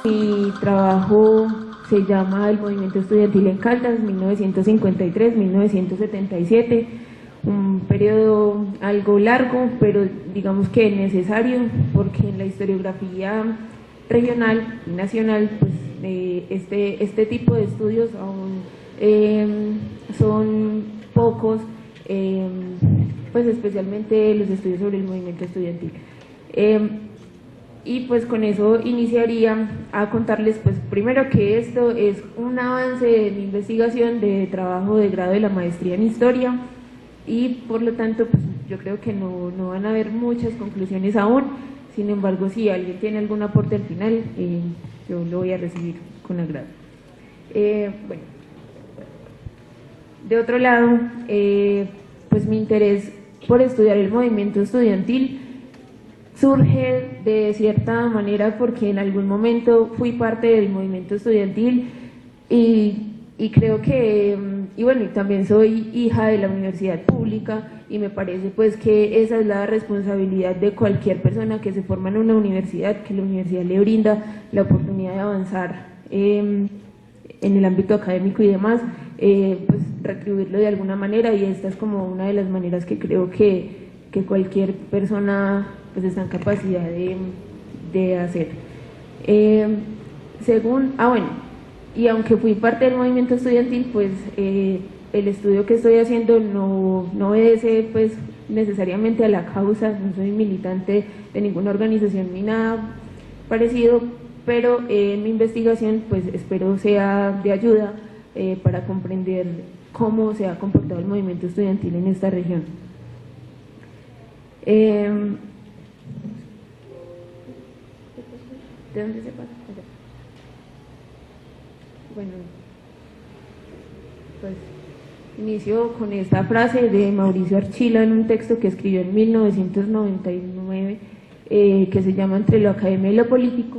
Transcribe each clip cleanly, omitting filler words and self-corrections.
Mi trabajo se llama El Movimiento Estudiantil en Caldas, 1953-1977, un periodo algo largo, pero digamos que necesario, porque en la historiografía regional y nacional, pues, este tipo de estudios aún son pocos, pues especialmente los estudios sobre el movimiento estudiantil. Y pues con eso iniciaría a contarles, pues primero, que esto es un avance de mi investigación de trabajo de grado de la maestría en historia, y por lo tanto pues yo creo que no van a haber muchas conclusiones aún. Sin embargo, si alguien tiene algún aporte al final, yo lo voy a recibir con agrado. Bueno, de otro lado, pues mi interés por estudiar el movimiento estudiantil surge de cierta manera porque en algún momento fui parte del movimiento estudiantil y creo que, y bueno, y también soy hija de la universidad pública, y me parece pues que esa es la responsabilidad de cualquier persona que se forma en una universidad, que la universidad le brinda la oportunidad de avanzar en el ámbito académico y demás, pues retribuirlo de alguna manera, y esta es como una de las maneras que creo que cualquier persona pues está en capacidad de hacer. Y aunque fui parte del movimiento estudiantil, pues el estudio que estoy haciendo no obedece pues necesariamente a la causa, no soy militante de ninguna organización ni nada parecido, pero mi investigación pues espero sea de ayuda para comprender cómo se ha comportado el movimiento estudiantil en esta región. ¿De dónde se pasa? Bueno, pues inicio con esta frase de Mauricio Archila en un texto que escribió en 1999, que se llama Entre lo académico y lo político.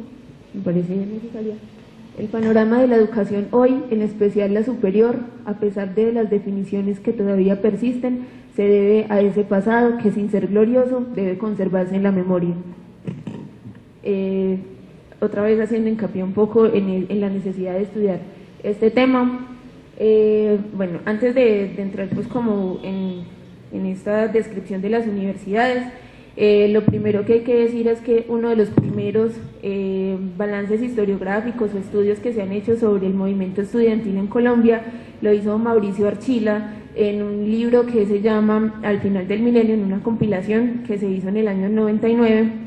Me parece necesaria. El panorama de la educación hoy, en especial la superior, a pesar de las definiciones que todavía persisten, se debe a ese pasado que, sin ser glorioso, debe conservarse en la memoria. Otra vez haciendo hincapié un poco en la necesidad de estudiar este tema. Bueno, antes de entrar pues como en esta descripción de las universidades, lo primero que hay que decir es que uno de los primeros balances historiográficos o estudios que se han hecho sobre el movimiento estudiantil en Colombia lo hizo Mauricio Archila en un libro que se llama Al final del milenio, en una compilación que se hizo en el año 99,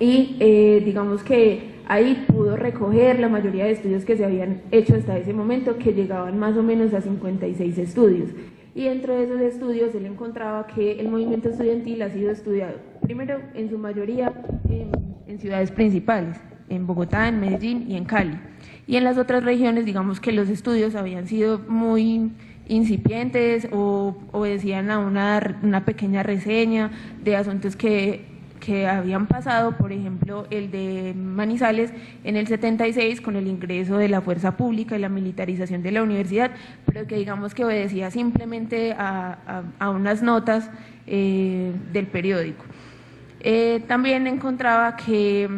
y digamos que ahí pudo recoger la mayoría de estudios que se habían hecho hasta ese momento, que llegaban más o menos a 56 estudios. Y dentro de esos estudios él encontraba que el movimiento estudiantil ha sido estudiado, primero, en su mayoría en ciudades principales, en Bogotá, en Medellín y en Cali. Y en las otras regiones, digamos que los estudios habían sido muy incipientes o obedecían a una pequeña reseña de asuntos que habían pasado, por ejemplo, el de Manizales en el 76 con el ingreso de la fuerza pública y la militarización de la universidad, pero que digamos que obedecía simplemente a unas notas del periódico. También encontraba que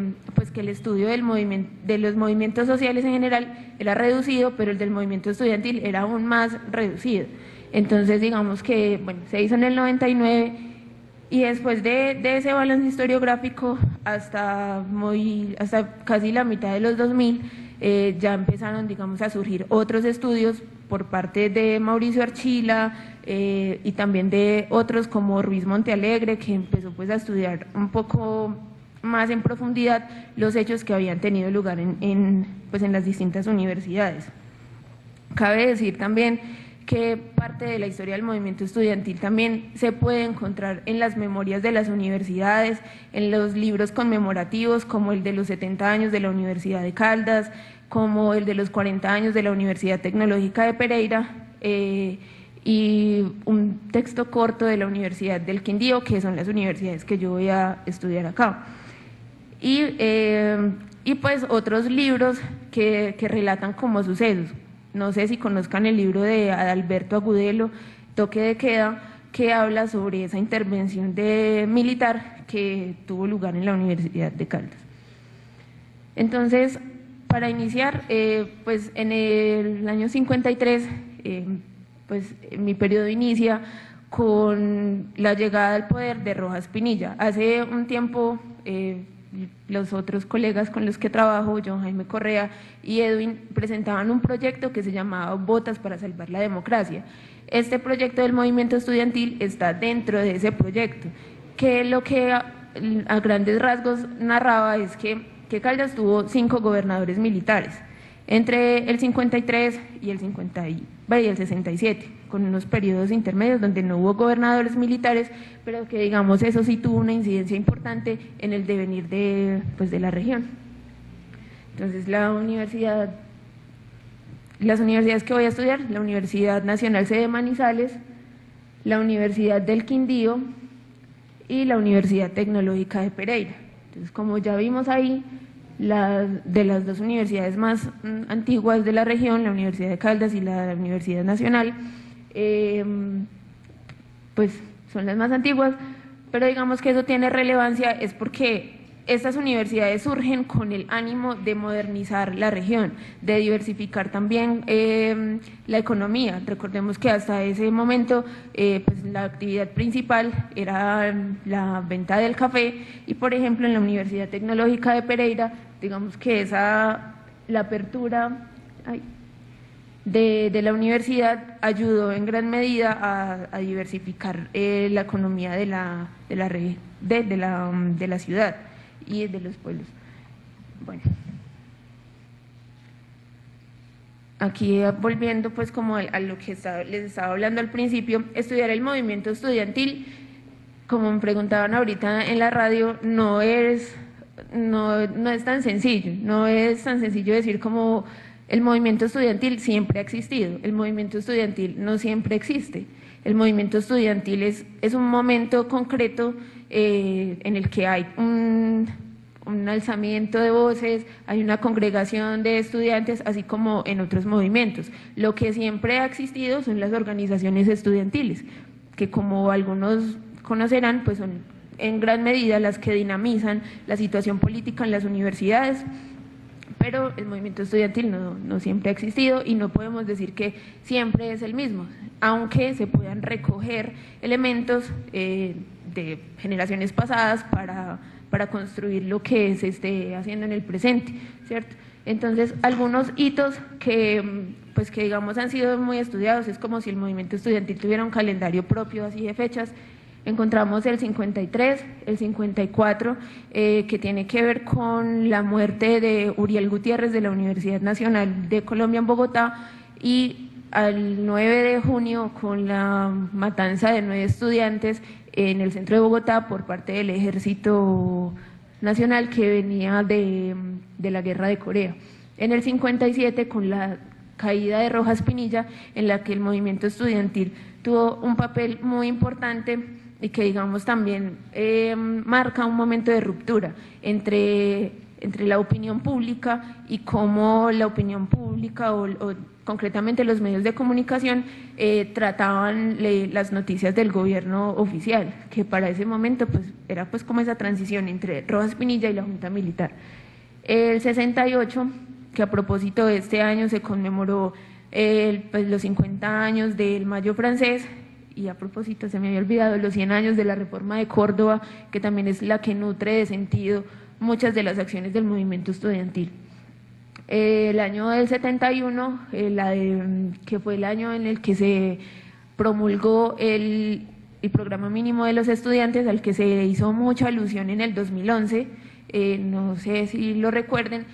el estudio de los movimientos sociales en general era reducido, pero el del movimiento estudiantil era aún más reducido. Entonces digamos que bueno, se hizo en el 99, y después de ese balance historiográfico hasta casi la mitad de los 2000, ya empezaron, digamos, a surgir otros estudios por parte de Mauricio Archila y también de otros como Ruiz Montealegre, que empezó pues a estudiar un poco más en profundidad los hechos que habían tenido lugar en las distintas universidades. Cabe decir también que parte de la historia del movimiento estudiantil también se puede encontrar en las memorias de las universidades, en los libros conmemorativos como el de los 70 años de la Universidad de Caldas, como el de los 40 años de la Universidad Tecnológica de Pereira, y un texto corto de la Universidad del Quindío, que son las universidades que yo voy a estudiar acá. Y pues otros libros que relatan como sucesos. No sé si conozcan el libro de Adalberto Agudelo, Toque de Queda, que habla sobre esa intervención militar que tuvo lugar en la Universidad de Caldas. Entonces, para iniciar, pues en el año 53, pues mi periodo inicia con la llegada al poder de Rojas Pinilla. Hace un tiempo, los otros colegas con los que trabajo, John Jaime Correa y Edwin, presentaban un proyecto que se llamaba Botas para Salvar la Democracia. Este proyecto del movimiento estudiantil está dentro de ese proyecto, que lo que a grandes rasgos narraba es que Caldas tuvo 5 gobernadores militares, entre el 53 y el 67, con unos periodos intermedios donde no hubo gobernadores militares, pero que digamos eso sí tuvo una incidencia importante en el devenir de la región. Entonces las universidades que voy a estudiar: la Universidad Nacional Sede Manizales, la Universidad del Quindío y la Universidad Tecnológica de Pereira. Entonces, como ya vimos ahí, de las 2 universidades más antiguas de la región, la Universidad de Caldas y la Universidad Nacional, pues son las más antiguas, pero digamos que eso tiene relevancia es porque estas universidades surgen con el ánimo de modernizar la región, de diversificar también la economía. Recordemos que hasta ese momento pues la actividad principal era la venta del café y, por ejemplo, en la Universidad Tecnológica de Pereira, digamos que la apertura de la universidad ayudó en gran medida a diversificar la economía de la ciudad y de los pueblos. Bueno, aquí volviendo pues como a lo que les estaba hablando al principio, estudiar el movimiento estudiantil, como me preguntaban ahorita en la radio, no es tan sencillo, no es tan sencillo decir como el movimiento estudiantil siempre ha existido. El movimiento estudiantil no siempre existe. El movimiento estudiantil es un momento concreto en el que hay un alzamiento de voces, hay una congregación de estudiantes, así como en otros movimientos. Lo que siempre ha existido son las organizaciones estudiantiles, que como algunos conocerán, pues son en gran medida las que dinamizan la situación política en las universidades, pero el movimiento estudiantil no siempre ha existido y no podemos decir que siempre es el mismo, aunque se puedan recoger elementos de generaciones pasadas para construir lo que se esté haciendo en el presente, ¿cierto? Entonces, algunos hitos que digamos han sido muy estudiados, es como si el movimiento estudiantil tuviera un calendario propio así de fechas. Encontramos el 53, el 54, que tiene que ver con la muerte de Uriel Gutiérrez de la Universidad Nacional de Colombia en Bogotá, y al 9 de junio con la matanza de 9 estudiantes en el centro de Bogotá por parte del Ejército Nacional que venía de la Guerra de Corea. En el 57 con la caída de Rojas Pinilla, en la que el movimiento estudiantil tuvo un papel muy importante y que digamos también marca un momento de ruptura entre la opinión pública y cómo la opinión pública o concretamente los medios de comunicación trataban las noticias del gobierno oficial, que para ese momento pues era pues como esa transición entre Rojas Pinilla y la Junta Militar. El 68, que a propósito de este año se conmemoró pues los 50 años del Mayo francés, y a propósito se me había olvidado los 100 años de la Reforma de Córdoba, que también es la que nutre de sentido muchas de las acciones del movimiento estudiantil. El año del 71, que fue el año en el que se promulgó el programa mínimo de los estudiantes, al que se hizo mucha alusión en el 2011, no sé si lo recuerden,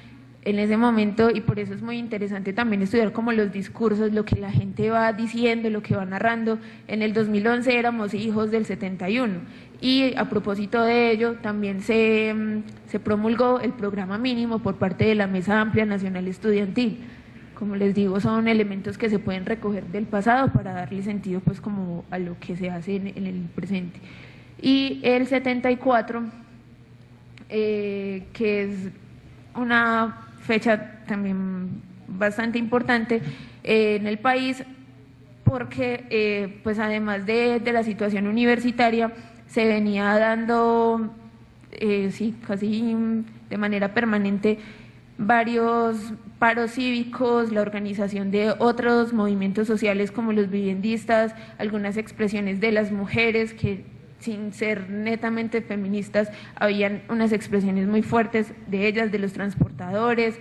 en ese momento, y por eso es muy interesante también estudiar como los discursos, lo que la gente va diciendo, lo que va narrando. En el 2011 éramos hijos del 71 y a propósito de ello también se promulgó el programa mínimo por parte de la Mesa Amplia Nacional Estudiantil. Como les digo, son elementos que se pueden recoger del pasado para darle sentido pues como a lo que se hace en el presente. Y el 74, que es una fecha también bastante importante en el país, porque pues además de la situación universitaria se venía dando sí, casi de manera permanente varios paros cívicos, la organización de otros movimientos sociales como los viviendistas, algunas expresiones de las mujeres que sin ser netamente feministas habían unas expresiones muy fuertes de ellas, de los transportadores,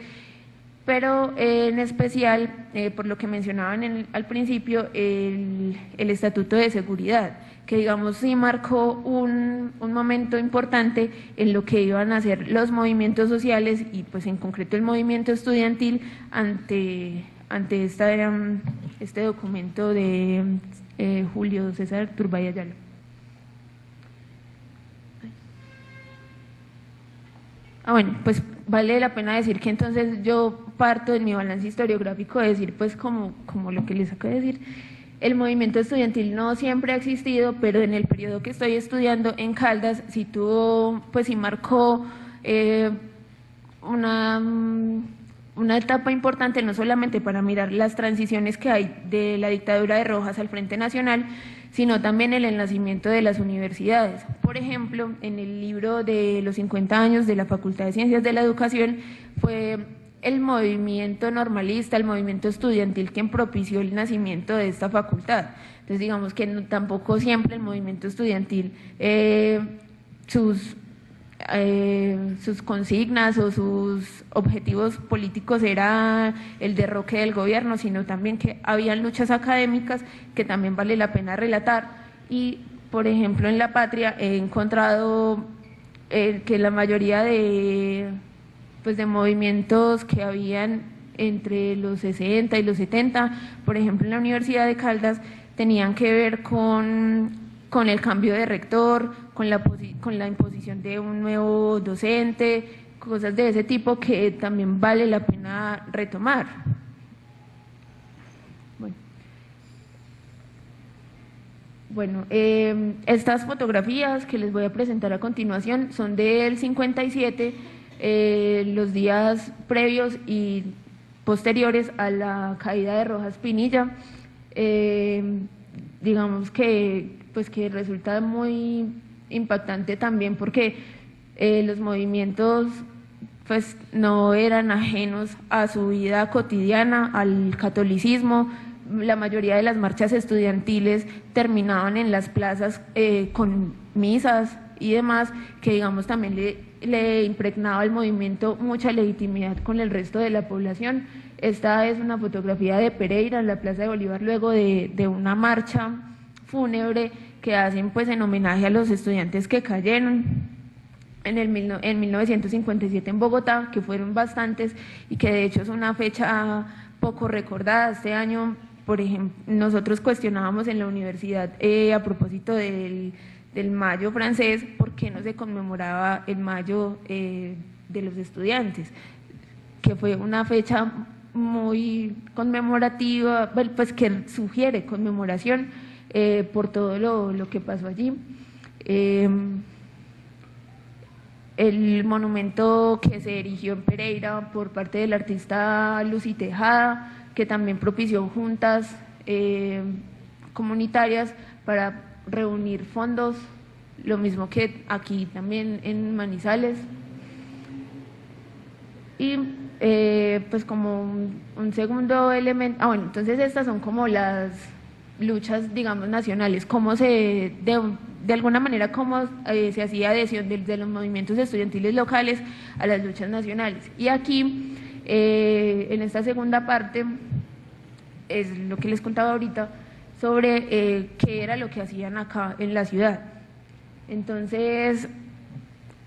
pero en especial, por lo que mencionaban al principio, el Estatuto de Seguridad, que digamos sí marcó un momento importante en lo que iban a hacer los movimientos sociales y pues en concreto el movimiento estudiantil ante este documento de Julio César Turbay Ayala. Bueno, pues vale la pena decir que entonces yo parto de mi balance historiográfico de decir pues como lo que les acabo de decir, el movimiento estudiantil no siempre ha existido, pero en el periodo que estoy estudiando en Caldas sí tuvo, pues sí marcó una etapa importante, no solamente para mirar las transiciones que hay de la dictadura de Rojas al Frente Nacional, sino también el nacimiento de las universidades. Por ejemplo, en el libro de los 50 años de la Facultad de Ciencias de la Educación fue el movimiento normalista, el movimiento estudiantil quien propició el nacimiento de esta facultad. Entonces digamos que tampoco siempre el movimiento estudiantil, sus consignas o sus objetivos políticos era el derroque del gobierno, sino también que habían luchas académicas que también vale la pena relatar. Y por ejemplo en La Patria he encontrado que la mayoría de movimientos que habían entre los 60 y los 70, por ejemplo en la Universidad de Caldas, tenían que ver con el cambio de rector, con la imposición de un nuevo docente, cosas de ese tipo que también vale la pena retomar. Bueno, estas fotografías que les voy a presentar a continuación son del 57, los días previos y posteriores a la caída de Rojas Pinilla. Digamos que resulta muy impactante también porque los movimientos pues no eran ajenos a su vida cotidiana, al catolicismo. La mayoría de las marchas estudiantiles terminaban en las plazas con misas y demás, que digamos también le impregnaba al movimiento mucha legitimidad con el resto de la población. Esta es una fotografía de Pereira en la Plaza de Bolívar luego de una marcha fúnebre que hacen pues en homenaje a los estudiantes que cayeron en 1957 en Bogotá, que fueron bastantes y que de hecho es una fecha poco recordada. Este año, por ejemplo, nosotros cuestionábamos en la universidad a propósito del mayo francés, por qué no se conmemoraba el mayo de los estudiantes, que fue una fecha muy conmemorativa, pues que sugiere conmemoración por todo lo que pasó allí. El monumento que se erigió en Pereira por parte del artista Lucy Tejada, que también propició juntas comunitarias para reunir fondos, lo mismo que aquí también en Manizales. Y pues como un segundo elemento, bueno, entonces estas son como las luchas, digamos, nacionales, cómo de alguna manera cómo se hacía adhesión de los movimientos estudiantiles locales a las luchas nacionales. Y aquí, en esta segunda parte, es lo que les contaba ahorita sobre qué era lo que hacían acá en la ciudad. Entonces,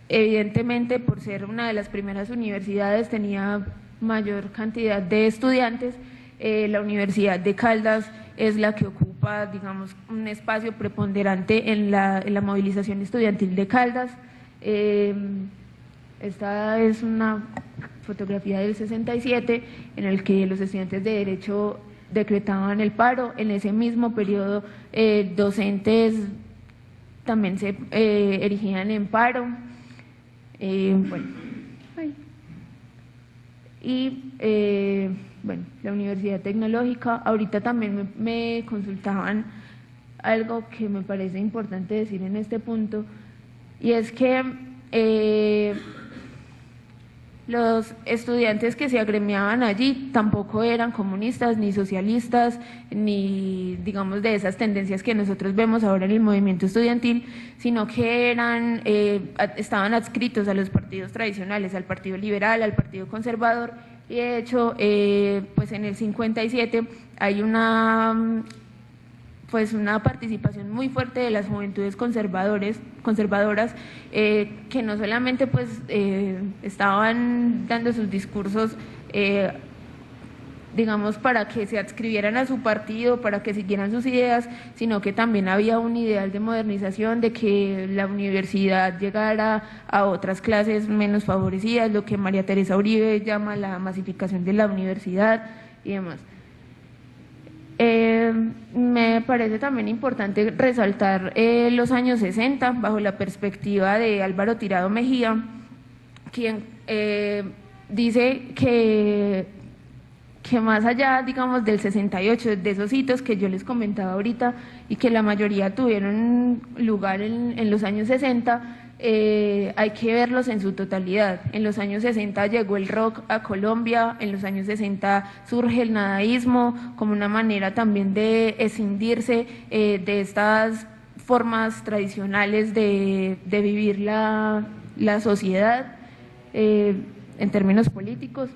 evidentemente, por ser una de las primeras universidades, tenía mayor cantidad de estudiantes. La Universidad de Caldas es la que ocupa, digamos, un espacio preponderante en la movilización estudiantil de Caldas. Esta es una fotografía del 67 en el que los estudiantes de Derecho decretaban el paro. En ese mismo periodo, docentes también se erigían en paro. Bueno, la Universidad Tecnológica, ahorita también me consultaban algo que me parece importante decir en este punto, y es que los estudiantes que se agremiaban allí tampoco eran comunistas, ni socialistas, ni digamos de esas tendencias que nosotros vemos ahora en el movimiento estudiantil, sino que estaban adscritos a los partidos tradicionales, al Partido Liberal, al Partido Conservador, y de hecho, pues en el 57 hay una participación muy fuerte de las juventudes conservadoras, que no solamente pues estaban dando sus discursos digamos para que se adscribieran a su partido, para que siguieran sus ideas, sino que también había un ideal de modernización, de que la universidad llegara a otras clases menos favorecidas, lo que María Teresa Uribe llama la masificación de la universidad y demás. Me parece también importante resaltar los años 60 bajo la perspectiva de Álvaro Tirado Mejía, quien dice que más allá, digamos, del 68, de esos hitos que yo les comentaba ahorita y que la mayoría tuvieron lugar en los años 60, hay que verlos en su totalidad. En los años 60 llegó el rock a Colombia, en los años 60 surge el nadaísmo como una manera también de escindirse de estas formas tradicionales de vivir la sociedad en términos políticos.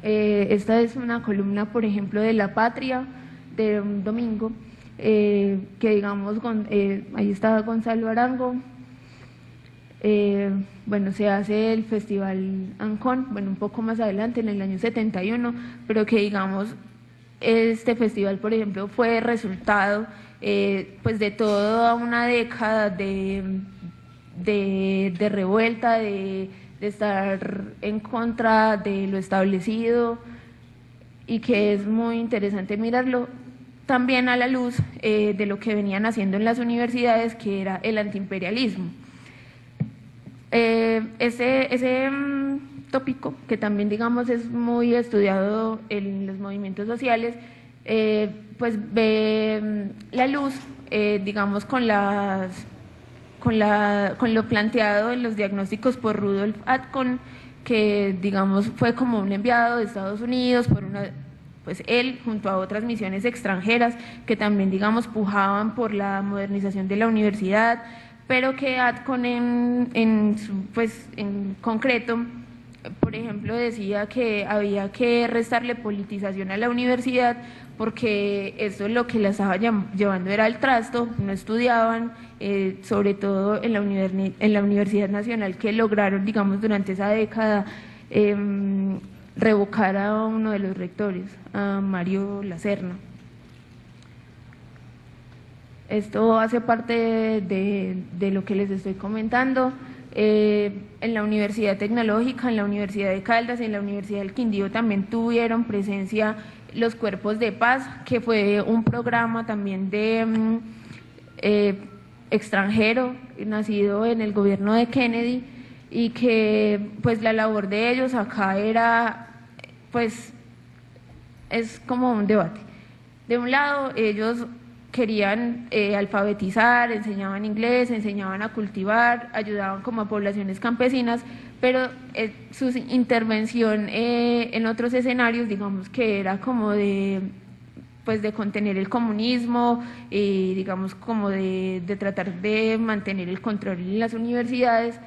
Esta es una columna, por ejemplo, de La Patria, de un domingo, que digamos, ahí está Gonzalo Arango. Bueno, se hace el Festival Ancón, bueno, un poco más adelante, en el año 71, pero que digamos, este festival, por ejemplo, fue resultado pues de toda una década de revuelta, de estar en contra de lo establecido, y que es muy interesante mirarlo también a la luz de lo que venían haciendo en las universidades, que era el antiimperialismo. Ese tópico, que también digamos es muy estudiado en los movimientos sociales, pues ve la luz, digamos, con lo planteado en los diagnósticos por Rudolf Atkin, que digamos fue como un enviado de Estados Unidos pues él junto a otras misiones extranjeras que también digamos pujaban por la modernización de la universidad, pero que Atkin en concreto, por ejemplo, decía que había que restarle politización a la universidad, porque eso lo que la estaba llevando era al trasto, no estudiaban, sobre todo en la Universidad Nacional, que lograron, digamos, durante esa década revocar a uno de los rectores, a Mario Lacerna. Esto hace parte de lo que les estoy comentando. En la Universidad Tecnológica, en la Universidad de Caldas, en la Universidad del Quindío también tuvieron presencia los Cuerpos de Paz, que fue un programa también de extranjero, nacido en el gobierno de Kennedy, y que pues la labor de ellos acá era, pues es como un debate. De un lado, ellos querían alfabetizar, enseñaban inglés, enseñaban a cultivar, ayudaban como a poblaciones campesinas, pero su intervención en otros escenarios, digamos que era como de contener el comunismo, digamos como de tratar de mantener el control en las universidades.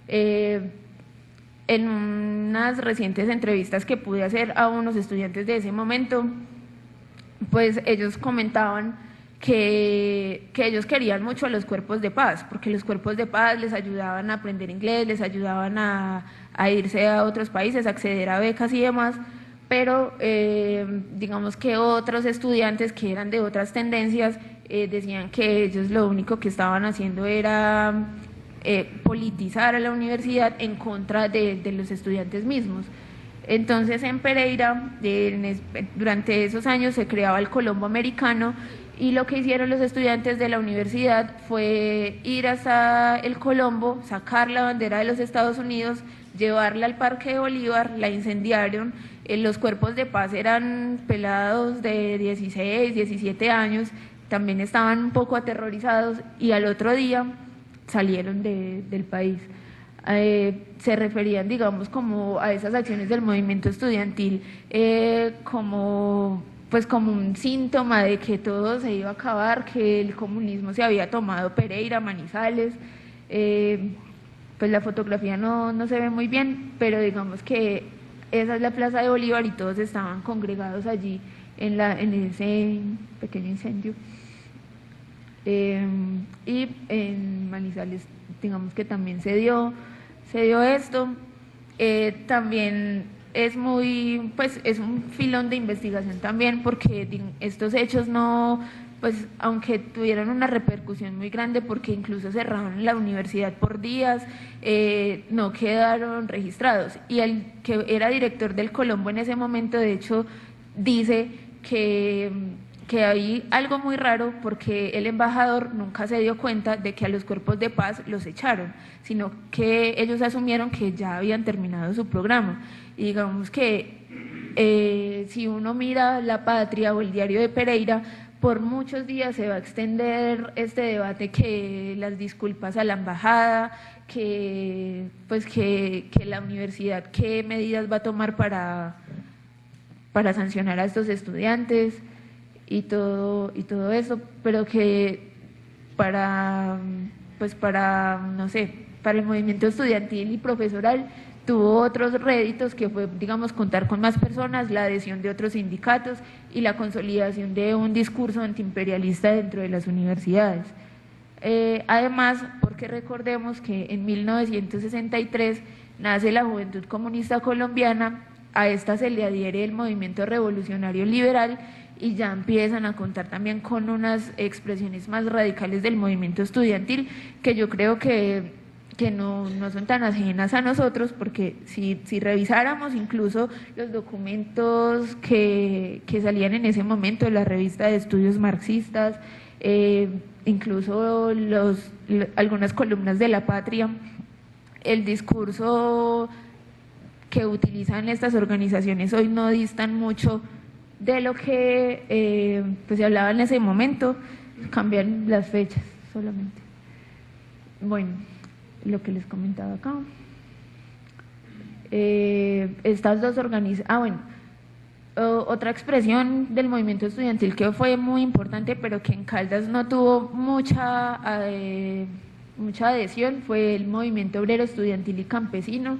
En unas recientes entrevistas que pude hacer a unos estudiantes de ese momento, pues ellos comentaban que ellos querían mucho a los Cuerpos de Paz, porque los Cuerpos de Paz les ayudaban a aprender inglés, les ayudaban a irse a otros países, a acceder a becas y demás, pero digamos que otros estudiantes que eran de otras tendencias decían que ellos lo único que estaban haciendo era politizar a la universidad en contra de los estudiantes mismos. Entonces en Pereira, durante esos años se creaba el Colombo Americano, y lo que hicieron los estudiantes de la universidad fue ir hasta el Colombo, sacar la bandera de los Estados Unidos, llevarla al Parque de Bolívar, la incendiaron. Los Cuerpos de Paz eran pelados de 16, 17 años, también estaban un poco aterrorizados, y al otro día salieron del país. se referían, digamos, como a esas acciones del movimiento estudiantil como pues como un síntoma de que todo se iba a acabar, que el comunismo se había tomado Pereira, Manizales. Pues la fotografía no se ve muy bien, pero digamos que esa es la Plaza de Bolívar y todos estaban congregados allí en ese pequeño incendio. Y en Manizales, digamos que también se dio esto. También es muy, pues es un filón de investigación también, porque estos hechos no, pues aunque tuvieron una repercusión muy grande, porque incluso cerraron la universidad por días, no quedaron registrados. Y el que era director del Colombo en ese momento, de hecho, dice que hay algo muy raro, porque el embajador nunca se dio cuenta de que a los cuerpos de paz los echaron, sino que ellos asumieron que ya habían terminado su programa. Y digamos que si uno mira La Patria o el diario de Pereira, por muchos días se va a extender este debate, que las disculpas a la embajada, que la universidad qué medidas va a tomar para sancionar a estos estudiantes y todo eso, pero que para no sé, para el movimiento estudiantil y profesoral tuvo otros réditos, que fue, digamos, contar con más personas, la adhesión de otros sindicatos y la consolidación de un discurso antiimperialista dentro de las universidades. Además, porque recordemos que en 1963 nace la Juventud Comunista Colombiana, a esta se le adhiere el Movimiento Revolucionario Liberal, y ya empiezan a contar también con unas expresiones más radicales del movimiento estudiantil, que yo creo que no son tan ajenas a nosotros, porque si revisáramos incluso los documentos que salían en ese momento de la revista de estudios marxistas, incluso algunas columnas de La Patria, el discurso que utilizan estas organizaciones hoy no distan mucho de lo que pues se hablaba en ese momento, cambian las fechas solamente. Bueno, lo que les comentaba acá. Estas dos organizaciones, otra expresión del movimiento estudiantil que fue muy importante, pero que en Caldas no tuvo mucha adhesión, fue el movimiento obrero estudiantil y campesino,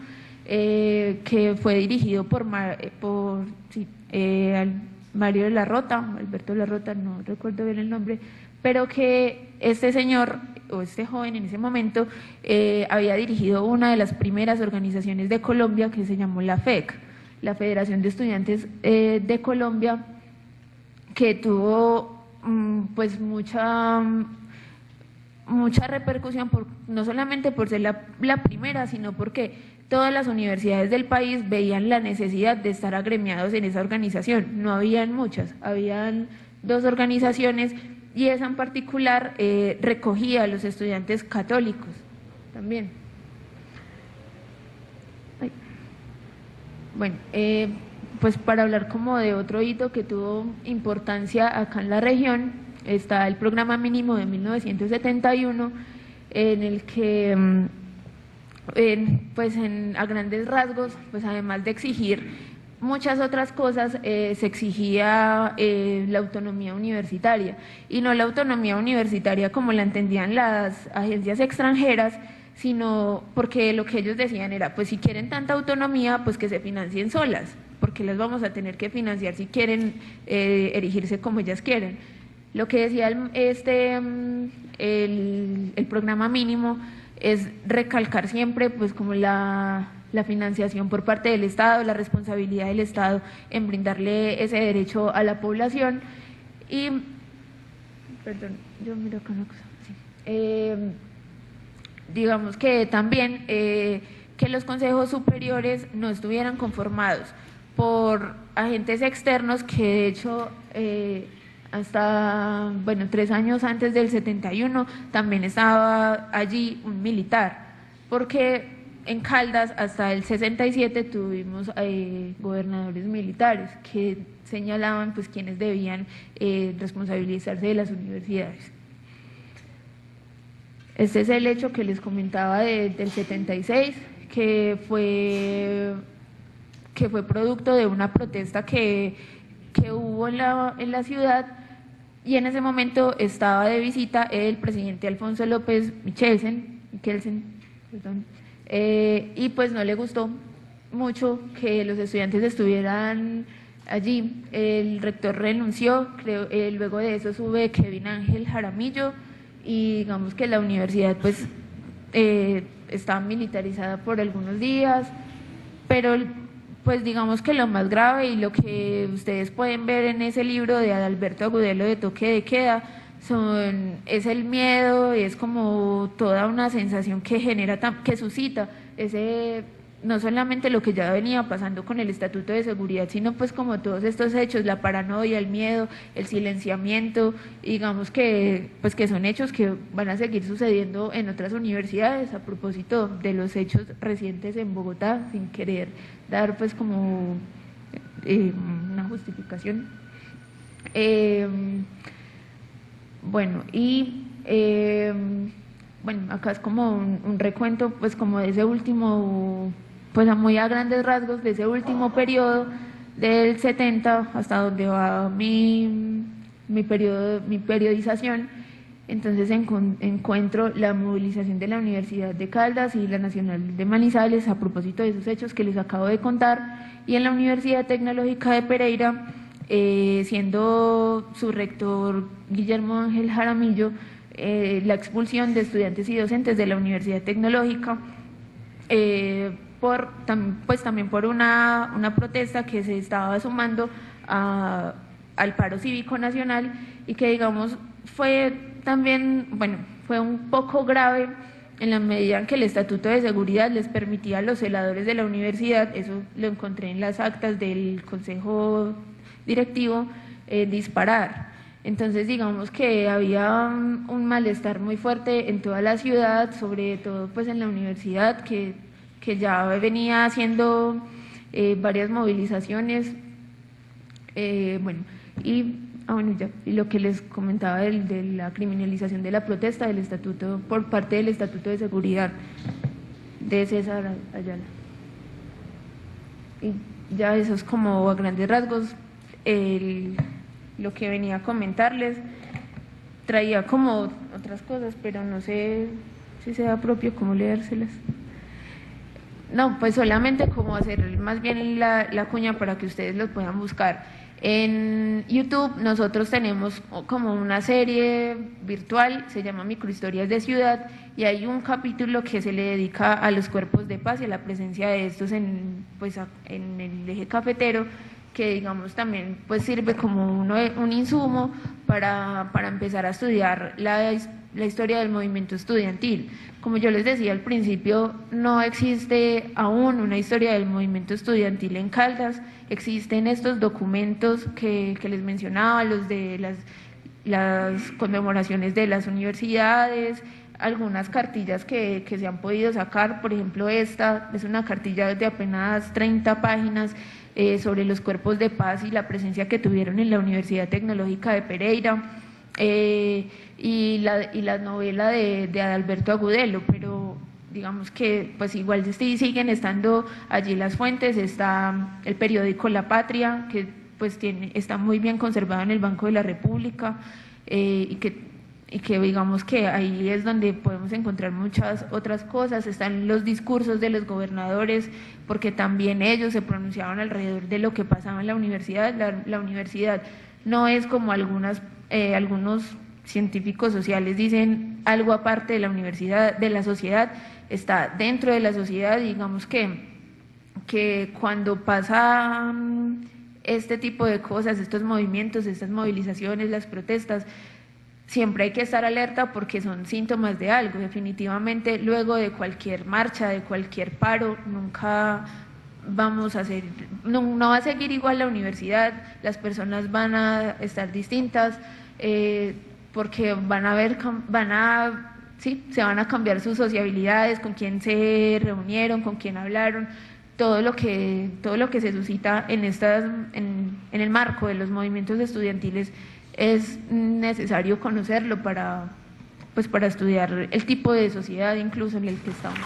que fue dirigido por Mario de la Rota, Alberto de la Rota, no recuerdo bien el nombre, pero que este señor, o este joven en ese momento, había dirigido una de las primeras organizaciones de Colombia, que se llamó la FEC, la Federación de Estudiantes de Colombia, que tuvo pues mucha repercusión, no solamente por ser la primera, sino porque todas las universidades del país veían la necesidad de estar agremiados en esa organización. No habían muchas, habían 2 organizaciones, y esa en particular recogía a los estudiantes católicos también. Bueno, pues para hablar como de otro hito que tuvo importancia acá en la región, está el programa mínimo de 1971, en el que a grandes rasgos, pues además de exigir muchas otras cosas, se exigía la autonomía universitaria, y no la autonomía universitaria como la entendían las agencias extranjeras, sino porque lo que ellos decían era, pues si quieren tanta autonomía, pues que se financien solas, porque las vamos a tener que financiar si quieren erigirse como ellas quieren. Lo que decía el programa mínimo es recalcar siempre pues como la financiación por parte del Estado, la responsabilidad del Estado en brindarle ese derecho a la población. Y, perdón, yo miro acá una cosa, sí. Digamos que también que los consejos superiores no estuvieran conformados por agentes externos, que de hecho hasta, 3 años antes del 71 también estaba allí un militar, porque en Caldas hasta el 67 tuvimos gobernadores militares que señalaban pues quienes debían responsabilizarse de las universidades. Este es el hecho que les comentaba del 76, que fue producto de una protesta que hubo en la ciudad, y en ese momento estaba de visita el presidente Alfonso López Michelsen, y pues no le gustó mucho que los estudiantes estuvieran allí. El rector renunció, luego de eso sube Kevin Ángel Jaramillo, y digamos que la universidad pues está militarizada por algunos días, pero pues digamos que lo más grave y lo que ustedes pueden ver en ese libro de Adalberto Agudelo de Toque de Queda es el miedo, es como toda una sensación que genera, que suscita no solamente lo que ya venía pasando con el Estatuto de Seguridad, sino pues como todos estos hechos, la paranoia, el miedo, el silenciamiento, digamos que pues que son hechos que van a seguir sucediendo en otras universidades. A propósito de los hechos recientes en Bogotá, sin querer dar pues como una justificación. Bueno, acá es como un recuento pues como de ese último, pues muy a grandes rasgos, de ese último periodo del 70 hasta donde va mi periodización. Entonces encuentro la movilización de la Universidad de Caldas y la Nacional de Manizales a propósito de esos hechos que les acabo de contar, y en la Universidad Tecnológica de Pereira, siendo su rector Guillermo Ángel Jaramillo, la expulsión de estudiantes y docentes de la Universidad Tecnológica, pues también por una protesta que se estaba sumando al paro cívico nacional, y que digamos fue también, fue un poco grave en la medida en que el Estatuto de Seguridad les permitía a los celadores de la universidad, eso lo encontré en las actas del Consejo Directivo, disparar. Entonces digamos que había un malestar muy fuerte en toda la ciudad, sobre todo pues en la universidad, que ya venía haciendo varias movilizaciones, y lo que les comentaba de la criminalización de la protesta del estatuto por parte del Estatuto de Seguridad de César Ayala. Y ya eso es como a grandes rasgos lo que venía a comentarles. Traía como otras cosas, pero no sé si sea propio como leérselas. No, pues solamente como hacer más bien la cuña para que ustedes los puedan buscar. En YouTube nosotros tenemos como una serie virtual, se llama Microhistorias de Ciudad, y hay un capítulo que se le dedica a los cuerpos de paz y a la presencia de estos en el eje cafetero, que digamos también pues sirve como un insumo para empezar a estudiar la historia del movimiento estudiantil. Como yo les decía al principio, no existe aún una historia del movimiento estudiantil en Caldas. Existen estos documentos que les mencionaba, los de las conmemoraciones de las universidades, algunas cartillas que se han podido sacar. Por ejemplo, esta es una cartilla de apenas 30 páginas sobre los cuerpos de paz y la presencia que tuvieron en la Universidad Tecnológica de Pereira, y la novela de Adalberto Agudelo, pero digamos que pues igual siguen estando allí las fuentes. Está el periódico La Patria, que pues está muy bien conservado en el Banco de la República, y que digamos que ahí es donde podemos encontrar muchas otras cosas. Están los discursos de los gobernadores, porque también ellos se pronunciaban alrededor de lo que pasaba en la universidad. La universidad no es como algunos científicos sociales dicen algo aparte de la universidad, de la sociedad, está dentro de la sociedad. Digamos que cuando pasan este tipo de cosas, estos movimientos, estas movilizaciones, las protestas, siempre hay que estar alerta porque son síntomas de algo. Definitivamente, luego de cualquier marcha, de cualquier paro, nunca vamos a hacer, no va a seguir igual la universidad, las personas van a estar distintas, porque se van a cambiar sus sociabilidades, con quién se reunieron, con quién hablaron, todo lo que se suscita en el marco de los movimientos estudiantiles. Es necesario conocerlo para pues para estudiar el tipo de sociedad incluso en el que estamos.